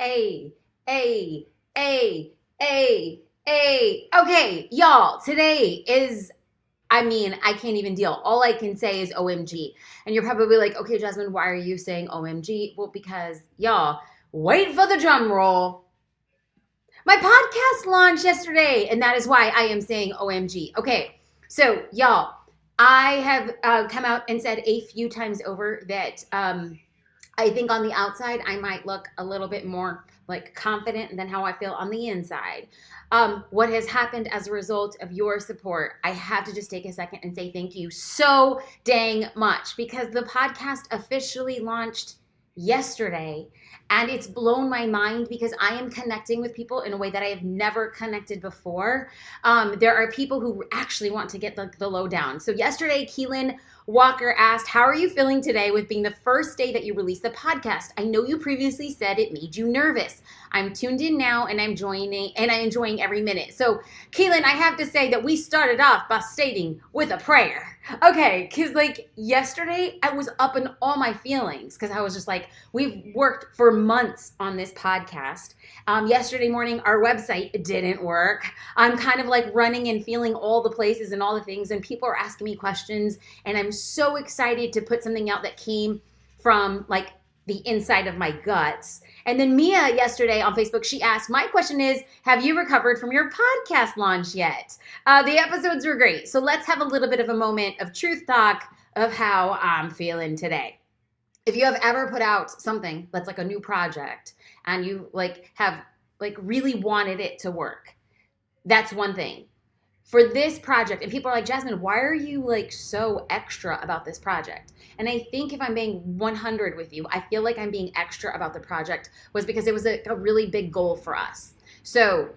A, A, A, A, A. Okay, y'all, today is, I can't even deal. All I can say is OMG. And you're probably like, okay, Jasmine, why are you saying OMG? Well, because, y'all, wait for the drum roll. My podcast launched yesterday, and that is why I am saying OMG. Okay, so, y'all, I have come out and said a few times over that I think on the outside, I might look a little bit more like confident than how I feel on the inside. What has happened as a result of your support, I have to just take a second and say thank you so dang much because the podcast officially launched yesterday and it's blown my mind because I am connecting with people in a way that I have never connected before. There are people who actually want to get the lowdown. So yesterday, Keelan Walker asked, how are you feeling today with being the first day that you released the podcast? I know you previously said it made you nervous. I'm tuned in now and I'm enjoying every minute. So Keelan, I have to say that we started off by stating with a prayer. Okay, because like yesterday I was up in all my feelings because I was just like, we've worked for months on this podcast. Yesterday morning, our website didn't work. I'm kind of like running and feeling all the places and all the things, and people are asking me questions, and I'm so excited to put something out that came from like the inside of my guts. And then Mia yesterday on Facebook, she asked, my question is, have you recovered from your podcast launch yet? The episodes were great. So let's have a little bit of a moment of truth talk of how I'm feeling today. If you have ever put out something that's like a new project and you like have like really wanted it to work, that's one thing. For this project, and people are like, Jasmine, why are you like so extra about this project? And I think if I'm being 100 with you, I feel like I'm being extra about the project was because it was a really big goal for us. So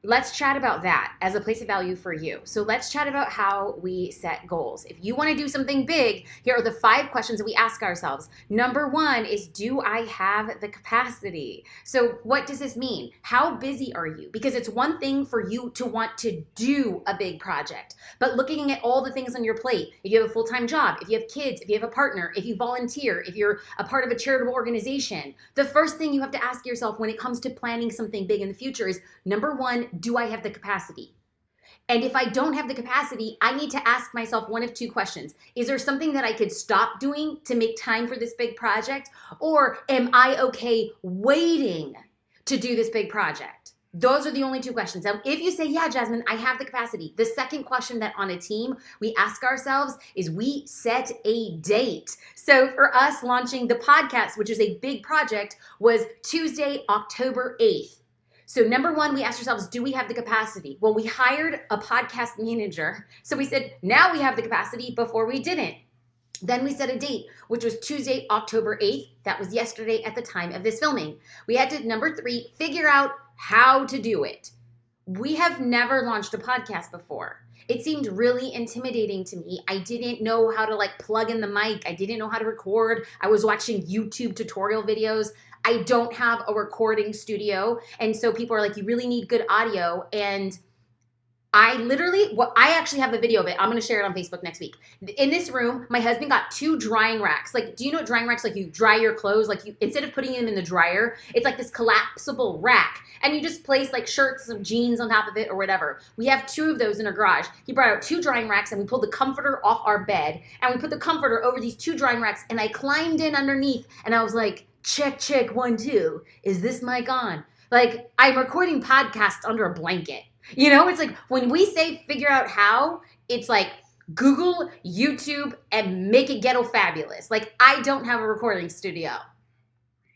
let's chat about that as a place of value for you. So let's chat about how we set goals. If you want to do something big, here are the 5 questions that we ask ourselves. Number 1 is, do I have the capacity? So what does this mean? How busy are you? Because it's one thing for you to want to do a big project, but looking at all the things on your plate, if you have a full-time job, if you have kids, if you have a partner, if you volunteer, if you're a part of a charitable organization, the first thing you have to ask yourself when it comes to planning something big in the future is, number 1, do I have the capacity? And if I don't have the capacity, I need to ask myself one of 2 questions. Is there something that I could stop doing to make time for this big project? Or am I okay waiting to do this big project? Those are the only 2 questions. Now, if you say, yeah, Jasmine, I have the capacity, the second question that on a team we ask ourselves is we set a date. So for us, launching the podcast, which is a big project, was Tuesday, October 8th. So number 1, we asked ourselves, do we have the capacity? Well, we hired a podcast manager. So we said, now we have the capacity. Before we didn't. Then we set a date, which was Tuesday, October 8th. That was yesterday at the time of this filming. We had to, number 3, figure out how to do it. We have never launched a podcast before. It seemed really intimidating to me. I didn't know how to like plug in the mic. I didn't know how to record. I was watching YouTube tutorial videos. I don't have a recording studio. And so people are like, you really need good audio. And I actually have a video of it. I'm going to share it on Facebook next week. In this room, my husband got 2 drying racks. Like, do you know what drying racks, like you dry your clothes, like you, instead of putting them in the dryer, it's like this collapsible rack. And you just place like shirts and jeans on top of it or whatever. We have 2 of those in our garage. He brought out 2 drying racks and we pulled the comforter off our bed and we put the comforter over these 2 drying racks and I climbed in underneath and I was like, check, 1, 2. Is this mic on? Like, I'm recording podcasts under a blanket. You know, it's like when we say figure out how, it's like Google, YouTube, and make it ghetto fabulous. Like, I don't have a recording studio.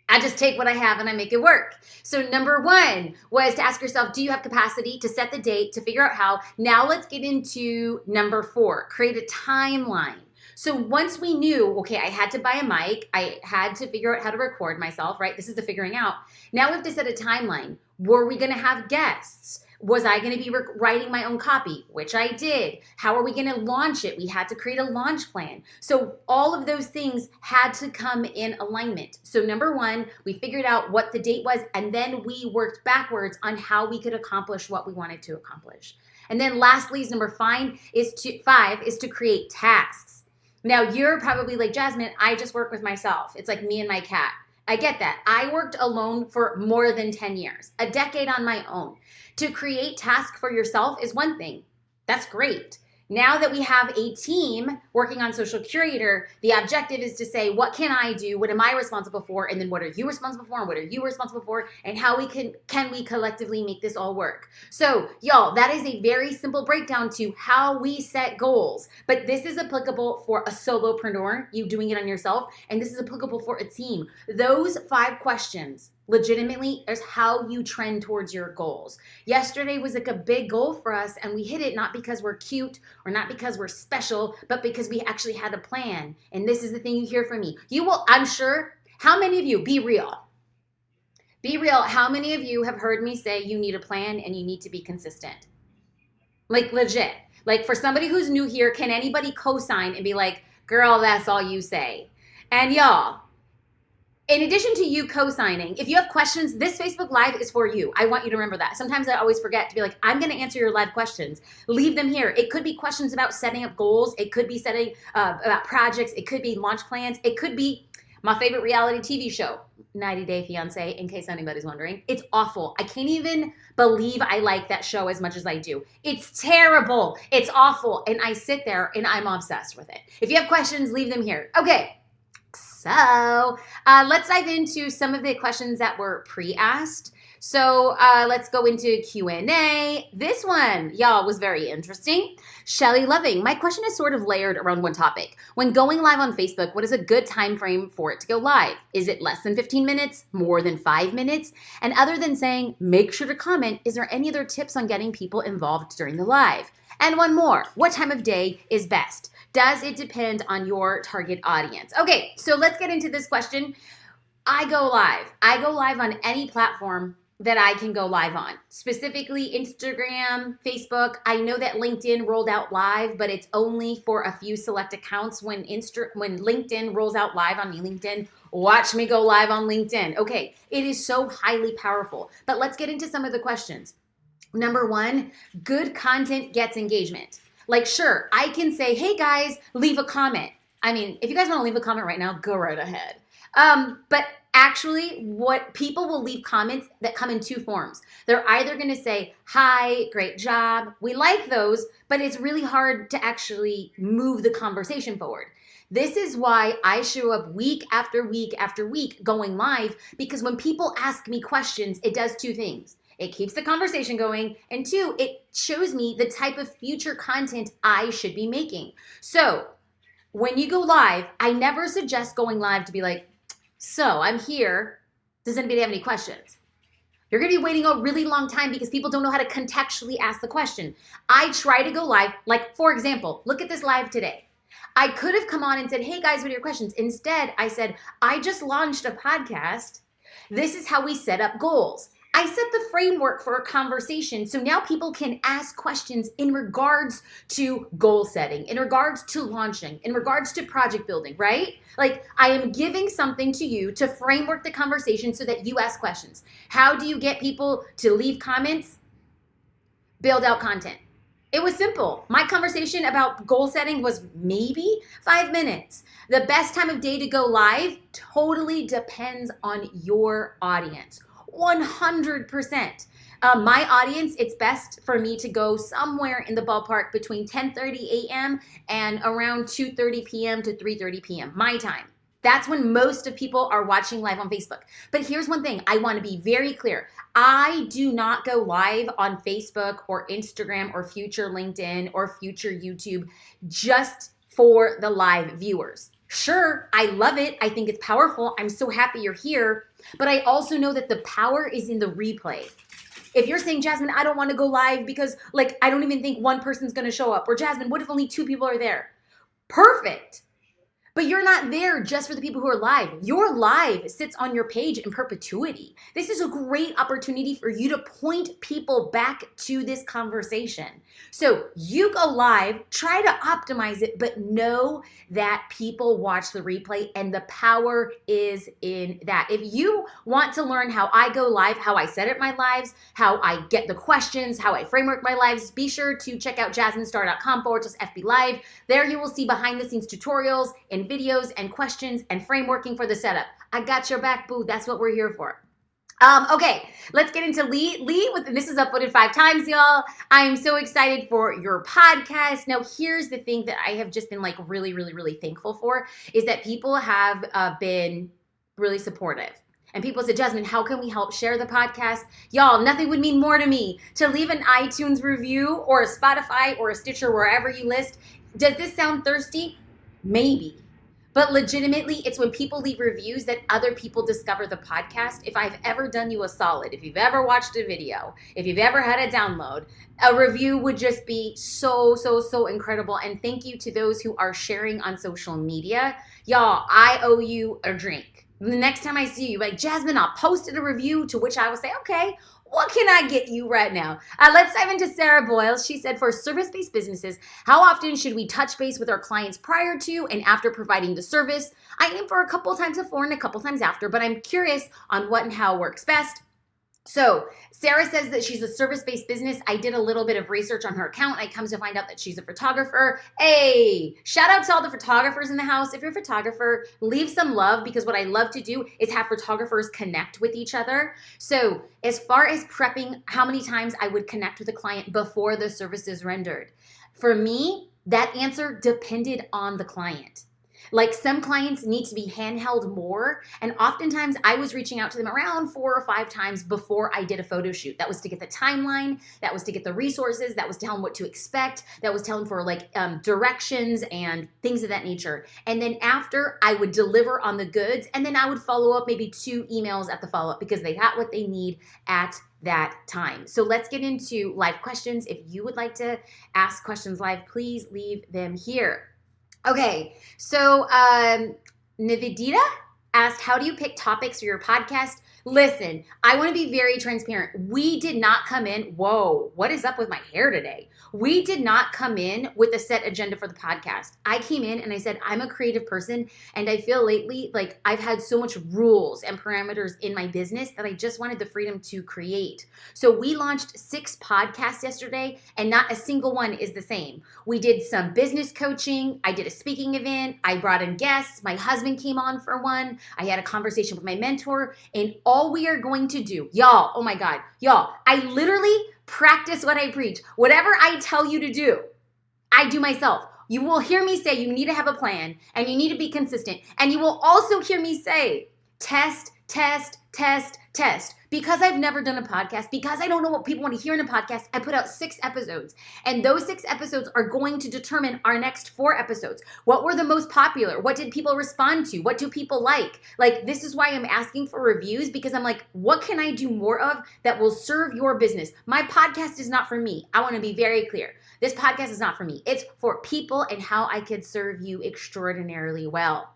I just take what I have and I make it work. So number 1 was to ask yourself, do you have capacity, to set the date, to figure out how? Now let's get into number 4, create a timeline. So once we knew, okay, I had to buy a mic, I had to figure out how to record myself, right? This is the figuring out. Now we have to set a timeline. Were we going to have guests? Was I going to be writing my own copy, which I did? How are we going to launch it? We had to create a launch plan. So all of those things had to come in alignment. So number 1, we figured out what the date was, and then we worked backwards on how we could accomplish what we wanted to accomplish. And then lastly, number 5 is to create tasks. Now you're probably like, Jasmine, I just work with myself. It's like me and my cat. I get that. I worked alone for more than 10 years, a decade on my own. To create tasks for yourself is one thing. That's great. Now that we have a team working on Social Curator, the objective is to say, what can I do? What am I responsible for? And then what are you responsible for? And what are you responsible for? And how can we collectively make this all work? So y'all, that is a very simple breakdown to how we set goals. But this is applicable for a solopreneur, you doing it on yourself, and this is applicable for a team. Those 5 questions legitimately is how you trend towards your goals. Yesterday was like a big goal for us, and we hit it not because we're cute or not because we're special, but because we actually had a plan. And this is the thing you hear from me. You will, I'm sure, how many of you, be real, how many of you have heard me say you need a plan and you need to be consistent? Like legit. Like for somebody who's new here, can anybody co-sign and be like, girl, that's all you say? And y'all, in addition to you co-signing, if you have questions, this Facebook Live is for you. I want you to remember that. Sometimes I always forget to be like, I'm going to answer your live questions. Leave them here. It could be questions about setting up goals. It could be setting about projects. It could be launch plans. It could be my favorite reality TV show, 90 Day Fiance, in case anybody's wondering. It's awful. I can't even believe I like that show as much as I do. It's terrible. It's awful. And I sit there and I'm obsessed with it. If you have questions, leave them here. Okay. So let's dive into some of the questions that were pre-asked. So let's go into Q&A. This one, y'all, was very interesting. Shelly Loving, my question is sort of layered around one topic. When going live on Facebook, what is a good time frame for it to go live? Is it less than 15 minutes, more than 5 minutes? And other than saying, make sure to comment, is there any other tips on getting people involved during the live? And one more, what time of day is best? Does it depend on your target audience? Okay, so let's get into this question. I go live. I go live on any platform that I can go live on, specifically Instagram, Facebook. I know that LinkedIn rolled out live, but it's only for a few select accounts. When LinkedIn rolls out live on LinkedIn, watch me go live on LinkedIn. Okay, it is so highly powerful. But let's get into some of the questions. Number 1, good content gets engagement. Like, sure, I can say, hey guys, leave a comment. I mean, if you guys want to leave a comment right now, go right ahead. But actually, what people will leave comments that come in 2 forms. They're either going to say, hi, great job. We like those, but it's really hard to actually move the conversation forward. This is why I show up week after week after week going live, because when people ask me questions, it does 2 things. It keeps the conversation going, and 2, it shows me the type of future content I should be making. So when you go live, I never suggest going live to be like, so I'm here. Does anybody have any questions? You're going to be waiting a really long time because people don't know how to contextually ask the question. I try to go live, like for example, look at this live today. I could have come on and said, hey guys, what are your questions? Instead, I said, I just launched a podcast. This is how we set up goals. I set the framework for a conversation, so now people can ask questions in regards to goal setting, in regards to launching, in regards to project building, right? Like, I am giving something to you to framework the conversation so that you ask questions. How do you get people to leave comments? Build out content. It was simple. My conversation about goal setting was maybe 5 minutes. The best time of day to go live totally depends on your audience. 100%. My audience, it's best for me to go somewhere in the ballpark between 10:30 a.m. and around 2:30 p.m. to 3:30 p.m. my time. That's when most of people are watching live on Facebook. But here's one thing I want to be very clear. I do not go live on Facebook or Instagram or future LinkedIn or future YouTube just for the live viewers. Sure, I love it. I think it's powerful. I'm so happy you're here. But I also know that the power is in the replay. If you're saying, Jasmine, I don't want to go live because I don't even think one person's going to show up. Or Jasmine, what if only 2 people are there? Perfect. But you're not there just for the people who are live. Your live sits on your page in perpetuity. This is a great opportunity for you to point people back to this conversation. So you go live, try to optimize it, but know that people watch the replay and the power is in that. If you want to learn how I go live, how I set up my lives, how I get the questions, how I framework my lives, be sure to check out jasminestar.com/FB Live. There you will see behind the scenes tutorials and videos and questions and frameworking for the setup. I got your back, boo. That's what we're here for. Okay, let's get into Lee. This is uploaded 5 times, y'all. I'm so excited for your podcast. Now, here's the thing that I have just been like really, really, really thankful for is that people have been really supportive. And people said, Jasmine, how can we help share the podcast? Y'all, nothing would mean more to me to leave an iTunes review or a Spotify or a Stitcher, wherever you list. Does this sound thirsty? Maybe. But legitimately, it's when people leave reviews that other people discover the podcast. If I've ever done you a solid, if you've ever watched a video, if you've ever had a download, a review would just be so, so, so incredible. And thank you to those who are sharing on social media. Y'all, I owe you a drink. The next time I see you, like, Jasmine, I'll post a review, to which I will say, okay, what can I get you right now? Let's dive into Sarah Boyles. She said, for service-based businesses, how often should we touch base with our clients prior to and after providing the service? I aim for a couple times before and a couple times after, but I'm curious on what and how works best. So Sarah says that she's a service-based business. I did a little bit of research on her account. I come to find out that she's a photographer. Hey, shout out to all the photographers in the house. If you're a photographer, leave some love, because what I love to do is have photographers connect with each other. So as far as prepping how many times I would connect with a client before the service is rendered, for me, that answer depended on the client. Like, some clients need to be handheld more, and oftentimes I was reaching out to them around 4 or 5 times before I did a photo shoot. That was to get the timeline, that was to get the resources, that was to tell them what to expect, that was telling for like directions and things of that nature. And then after, I would deliver on the goods, and then I would follow up maybe 2 emails at the follow-up, because they got what they need at that time. So let's get into live questions. If you would like to ask questions live, please leave them here. Okay, so Nivedita asked, how do you pick topics for your podcast? Listen, I want to be very transparent. We did not come in, whoa, what is up with my hair today? We did not come in with a set agenda for the podcast. I came in and I said, I'm a creative person, and I feel lately like I've had so much rules and parameters in my business that I just wanted the freedom to create. So we launched 6 podcasts yesterday, and not a single one is the same. We did some business coaching. I did a speaking event. I brought in guests. My husband came on for one. I had a conversation with my mentor, and all we are going to do, y'all, oh my God, y'all, I literally practice what I preach. Whatever I tell you to do, I do myself. You will hear me say you need to have a plan, and you need to be consistent. And you will also hear me say, test, test, test, test. Because I've never done a podcast, because I don't know what people want to hear in a podcast, I put out 6 episodes. And those 6 episodes are going to determine our next 4 episodes. What were the most popular? What did people respond to? What do people like? Like, this is why I'm asking for reviews, because I'm like, what can I do more of that will serve your business? My podcast is not for me. I want to be very clear. This podcast is not for me. It's for people and how I could serve you extraordinarily well.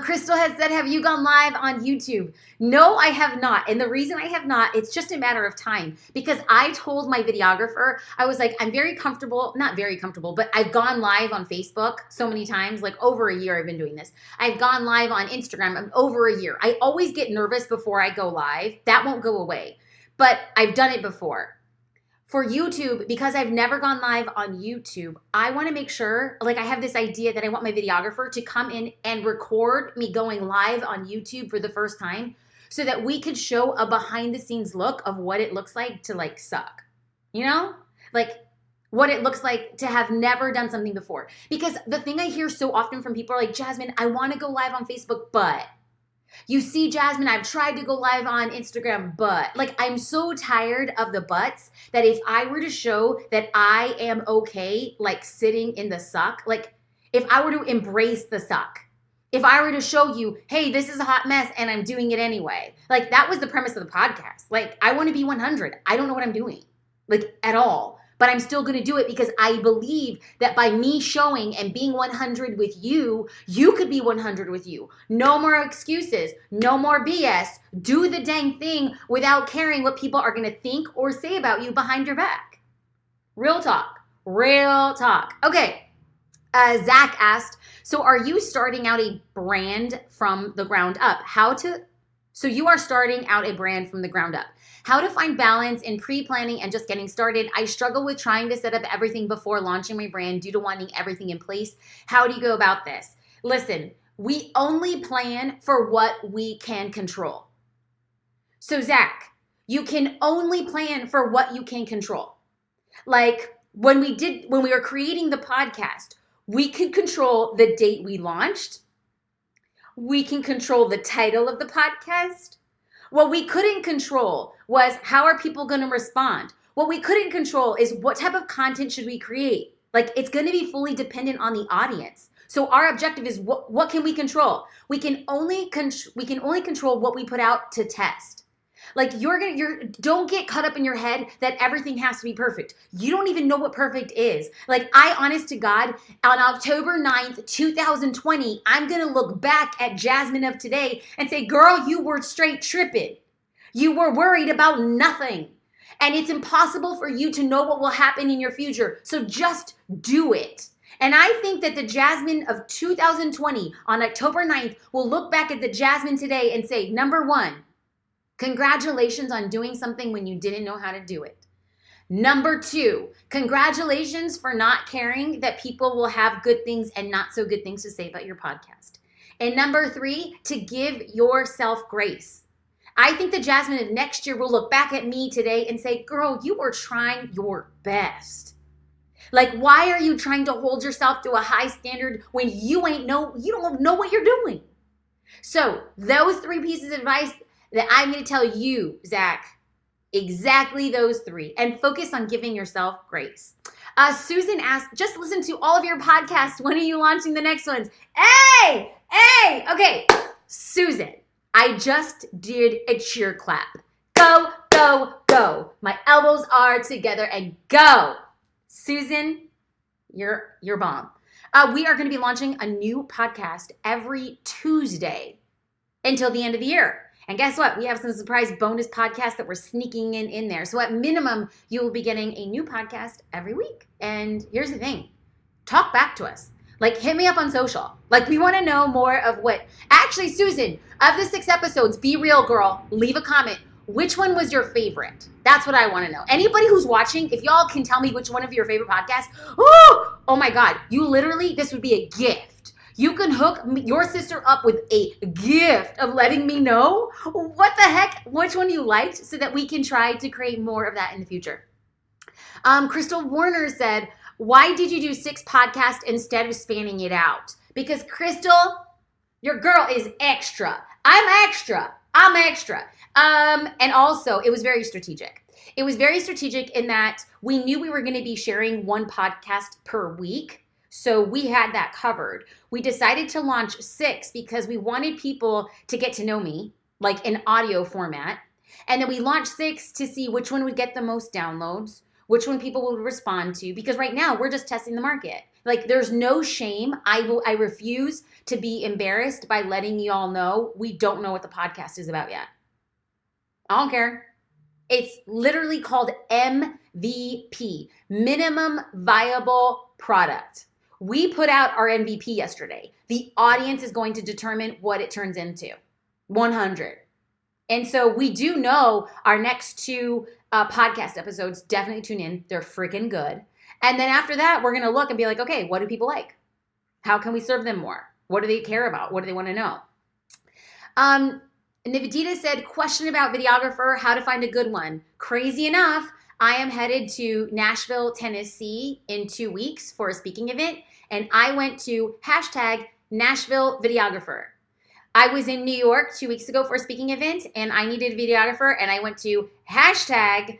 Crystal has said, have you gone live on YouTube? No, I have not. And the reason I have not, it's just a matter of time, because I told my videographer, I was like, I'm very comfortable, not very comfortable, but I've gone live on Facebook so many times, like over a year I've been doing this. I've gone live on Instagram over a year. I always get nervous before I go live. That won't go away, but I've done it before. For YouTube, because I've never gone live on YouTube, I want to make sure, like, I have this idea that I want my videographer to come in and record me going live on YouTube for the first time, so that we could show a behind the scenes look of what it looks like to like suck, you know, like what it looks like to have never done something before. Because the thing I hear so often from people are like, Jasmine, I want to go live on Facebook, but you see, Jasmine, I've tried to go live on Instagram, but like, I'm so tired of the buts that if I were to show that I am okay, like sitting in the suck, like if I were to embrace the suck, if I were to show you, hey, this is a hot mess and I'm doing it anyway, like that was the premise of the podcast. Like, I want to be 100. I don't know what I'm doing, like at all. But I'm still going to do it because I believe that by me showing and being 100 with you, you could be 100 with you. No more excuses. No more BS. Do the dang thing without caring what people are going to think or say about you behind your back. Real talk. Real talk. Okay. Zach asked, so are you starting out a brand from the ground up? So you are starting out a brand from the ground up. How to find balance in pre-planning and just getting started. I struggle with trying to set up everything before launching my brand due to wanting everything in place. How do you go about this? Listen, we only plan for what we can control. So Zach, you can only plan for what you can control. Like when we were creating the podcast, we could control the date we launched. We can control the title of the podcast. What we couldn't control was how are people going to respond? What we couldn't control is what type of content should we create? Like it's going to be fully dependent on the audience. So our objective is what can we control? We can only control what we put out to test. Like don't get caught up in your head that everything has to be perfect. You don't even know what perfect is. Like I, honest to God, on October 9th, 2020, I'm going to look back at Jasmine of today and say, girl, you were straight tripping. You were worried about nothing. And it's impossible for you to know what will happen in your future. So just do it. And I think that the Jasmine of 2020 on October 9th will look back at the Jasmine today and say, number one, congratulations on doing something when you didn't know how to do it. Number two, congratulations for not caring that people will have good things and not so good things to say about your podcast. And number three, to give yourself grace. I think the Jasmine of next year will look back at me today and say, girl, you were trying your best. Like, why are you trying to hold yourself to a high standard when you don't know what you're doing? So those three pieces of advice that I'm going to tell you, Zach, exactly those three, and focus on giving yourself grace. Susan asked, just listen to all of your podcasts. When are you launching the next ones? Hey, okay. Susan, I just did a cheer clap. Go, go, go. My elbows are together and go. Susan, you're bomb. We are going to be launching a new podcast every Tuesday until the end of the year. And guess what? We have some surprise bonus podcasts that we're sneaking in there. So at minimum, you will be getting a new podcast every week. And here's the thing. Talk back to us. Like, hit me up on social. Like, we want to know more of what... Actually, Susan, of the 6 episodes, be real, girl. Leave a comment. Which one was your favorite? That's what I want to know. Anybody who's watching, if y'all can tell me which one of your favorite podcasts, oh my God, this would be a gift. You can hook your sister up with a gift of letting me know what the heck, which one you liked so that we can try to create more of that in the future. Crystal Warner said, why did you do 6 podcasts instead of spanning it out? Because Crystal, your girl is extra. I'm extra. And also, it was very strategic. It was very strategic in that we knew we were going to be sharing 1 podcast per week. So we had that covered. We decided to launch 6 because we wanted people to get to know me, like in audio format. And then we launched 6 to see which one would get the most downloads, which one people would respond to. Because right now we're just testing the market. Like there's no shame. I refuse to be embarrassed by letting you all know we don't know what the podcast is about yet. I don't care. It's literally called MVP, minimum viable product. We put out our MVP yesterday. The audience is going to determine what it turns into. 100. And so we do know our next 2 podcast episodes. Definitely tune in. They're freaking good. And then after that, we're going to look and be like, okay, what do people like? How can we serve them more? What do they care about? What do they want to know? Nivedita said, question about Videographer, how to find a good one. Crazy enough, I am headed to Nashville, Tennessee in 2 weeks for a speaking event. And I went to #Nashville Videographer. I was in New York 2 weeks ago for a speaking event and I needed a videographer. And I went to #NYC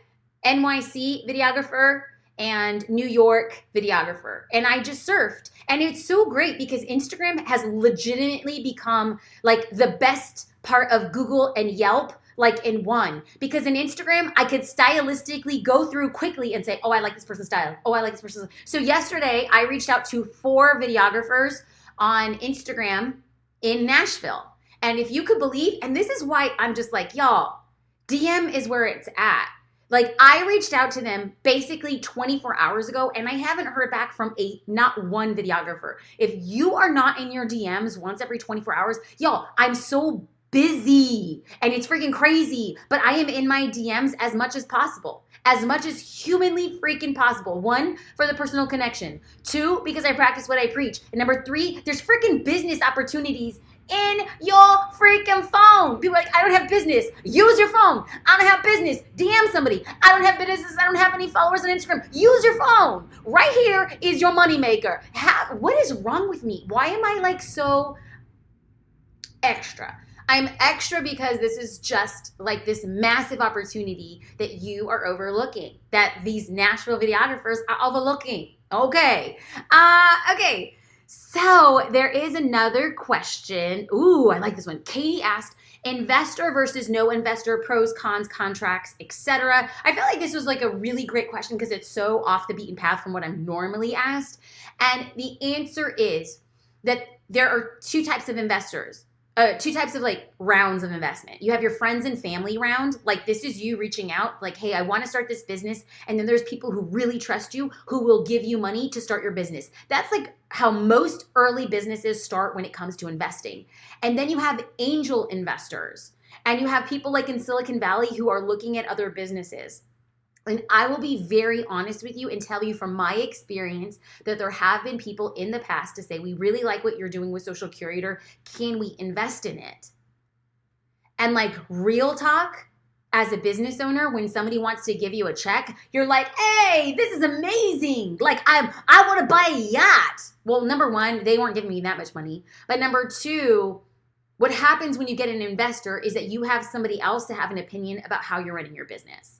Videographer and New York Videographer. And I just surfed. And it's so great because Instagram has legitimately become like the best part of Google and Yelp, like in one. Because in Instagram, I could stylistically go through quickly and say, oh, I like this person's style. Oh, I like this person's. So yesterday, I reached out to 4 videographers on Instagram in Nashville. And if you could believe, and this is why I'm just like, y'all, DM is where it's at. Like I reached out to them basically 24 hours ago and I haven't heard back from not one videographer. If you are not in your DMs once every 24 hours, y'all, I'm so busy and it's freaking crazy, but I am in my DMs as much as possible, as much as humanly freaking possible. One, for the personal connection. Two, because I practice what I preach. And number three, there's freaking business opportunities in your freaking phone. People are like, I don't have business. Use your phone. I don't have business. DM somebody. I don't have business. I don't have any followers on Instagram. Use your phone. Right here is your moneymaker. What is wrong with me? Why am I like so extra? I'm extra because this is just like this massive opportunity that you are overlooking, that these Nashville videographers are overlooking. Okay. Okay. So there is another question. Ooh, I like this one. Katie asked, investor versus no investor, pros, cons, contracts, etc. I feel like this was like a really great question because it's so off the beaten path from what I'm normally asked. And the answer is that there are two types of investors. Two types of like rounds of investment. You have your friends and family round. Like this is you reaching out like, hey, I want to start this business. And then there's people who really trust you who will give you money to start your business. That's like how most early businesses start when it comes to investing. And then you have angel investors. And you have people like in Silicon Valley who are looking at other businesses. And I will be very honest with you and tell you from my experience that there have been people in the past to say, we really like what you're doing with Social Curator. Can we invest in it? And like real talk, as a business owner, when somebody wants to give you a check, you're like, hey, this is amazing. Like I want to buy a yacht. Well, number one, they weren't giving me that much money. But number two, what happens when you get an investor is that you have somebody else to have an opinion about how you're running your business.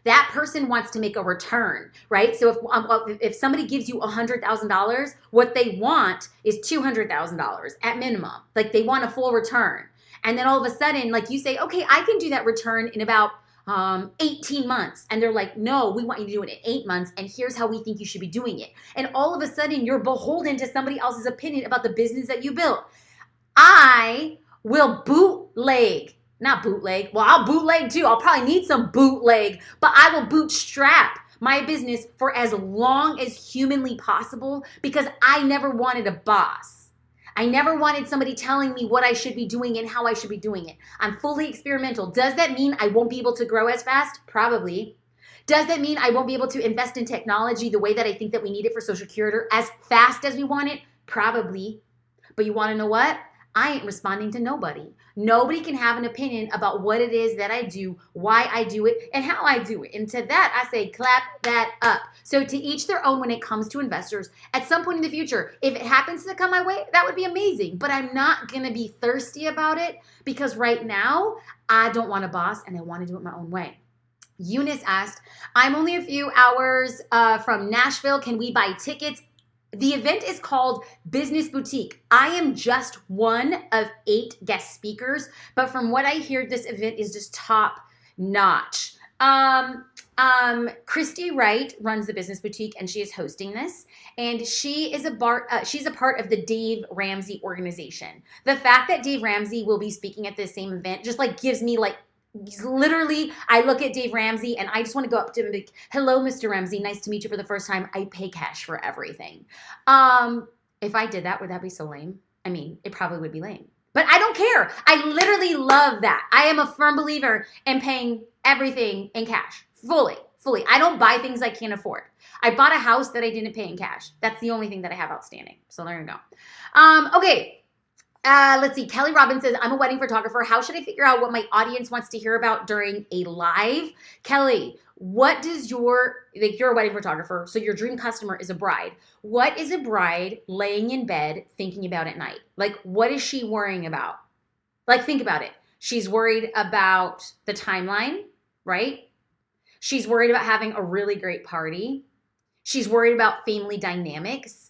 That person wants to make a return, right? So if somebody gives you $100,000, what they want is $200,000 at minimum. Like they want a full return. And then all of a sudden, like you say, okay, I can do that return in about 18 months. And they're like, no, we want you to do it in 8 months. And here's how we think you should be doing it. And all of a sudden you're beholden to somebody else's opinion about the business that you built. I will bootleg. Not bootleg. Well, I'll bootleg too. I'll probably need some bootleg, but I will bootstrap my business for as long as humanly possible because I never wanted a boss. I never wanted somebody telling me what I should be doing and how I should be doing it. I'm fully experimental. Does that mean I won't be able to grow as fast? Probably. Does that mean I won't be able to invest in technology the way that I think that we need it for Social Curator as fast as we want it? Probably. But you want to know what? I ain't responding to nobody. Nobody can have an opinion about what it is that I do, why I do it, and how I do it. And to that, I say, clap that up. So to each their own when it comes to investors. At some point in the future, if it happens to come my way, that would be amazing. But I'm not going to be thirsty about it because right now, I don't want a boss and I want to do it my own way. Eunice asked, I'm only a few hours from Nashville. Can we buy tickets? The event is called Business Boutique. I am just one of 8 guest speakers, but from what I hear, this event is just top notch. Christy Wright runs the Business Boutique, and she is hosting this. And she is she's a part of the Dave Ramsey organization. The fact that Dave Ramsey will be speaking at this same event just like gives me like literally, I look at Dave Ramsey and I just want to go up to him and be like, hello, Mr. Ramsey. Nice to meet you for the first time. I pay cash for everything. If I did that, would that be so lame? I mean, it probably would be lame. But I don't care. I literally love that. I am a firm believer in paying everything in cash. Fully. I don't buy things I can't afford. I bought a house that I didn't pay in cash. That's the only thing that I have outstanding. So there you go. Okay. Let's see. Kelly Robbins says, I'm a wedding photographer. How should I figure out what my audience wants to hear about during a live? Kelly, what does you're a wedding photographer, so your dream customer is a bride. What is a bride laying in bed thinking about at night? Like, what is she worrying about? Like, think about it. She's worried about the timeline, right? She's worried about having a really great party. She's worried about family dynamics.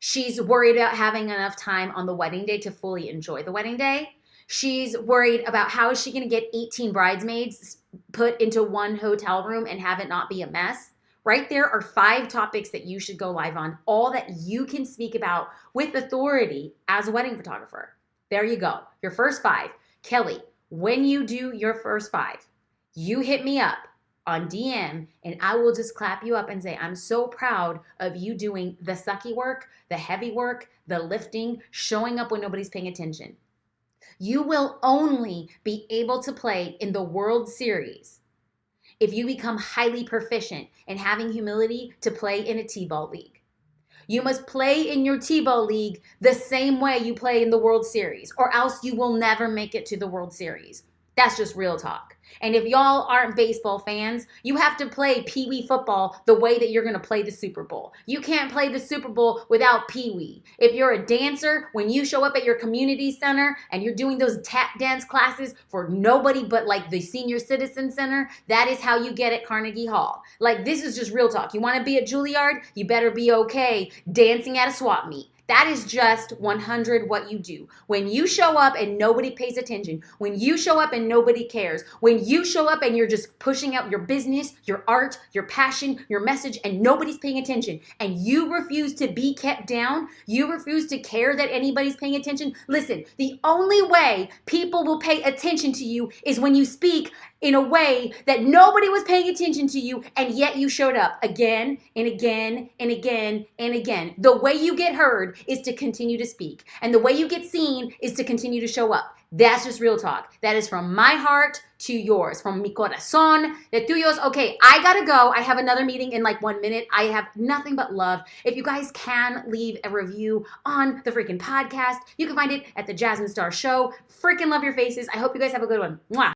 She's worried about having enough time on the wedding day to fully enjoy the wedding day. She's worried about how is she going to get 18 bridesmaids put into one hotel room and have it not be a mess. Right there are 5 topics that you should go live on, all that you can speak about with authority as a wedding photographer. There you go. Your first 5. Kelly, when you do your first 5, you hit me up on DM and I will just clap you up and say, I'm so proud of you doing the sucky work, the heavy work, the lifting, showing up when nobody's paying attention. You will only be able to play in the World Series if you become highly proficient in having humility to play in a T-ball league. You must play in your T-ball league the same way you play in the World Series, or else you will never make it to the World Series. That's just real talk. And if y'all aren't baseball fans, you have to play Pee Wee football the way that you're going to play the Super Bowl. You can't play the Super Bowl without Pee Wee. If you're a dancer, when you show up at your community center and you're doing those tap dance classes for nobody but like the senior citizen center, that is how you get at Carnegie Hall. Like, this is just real talk. You want to be at Juilliard? You better be okay dancing at a swap meet. That is just 100 what you do. When you show up and nobody pays attention, when you show up and nobody cares, when you show up and you're just pushing out your business, your art, your passion, your message, and nobody's paying attention, and you refuse to be kept down, you refuse to care that anybody's paying attention, listen, the only way people will pay attention to you is when you speak in a way that nobody was paying attention to you, and yet you showed up again and again and again and again. The way you get heard is to continue to speak, and the way you get seen is to continue to show up. That's just real talk. That is from my heart to yours, from mi corazón, de tuyos. Okay, I gotta go. I have another meeting in like 1 minute. I have nothing but love. If you guys can leave a review on the freaking podcast, you can find it at the Jasmine Star Show. Freaking love your faces. I hope you guys have a good one. Mwah.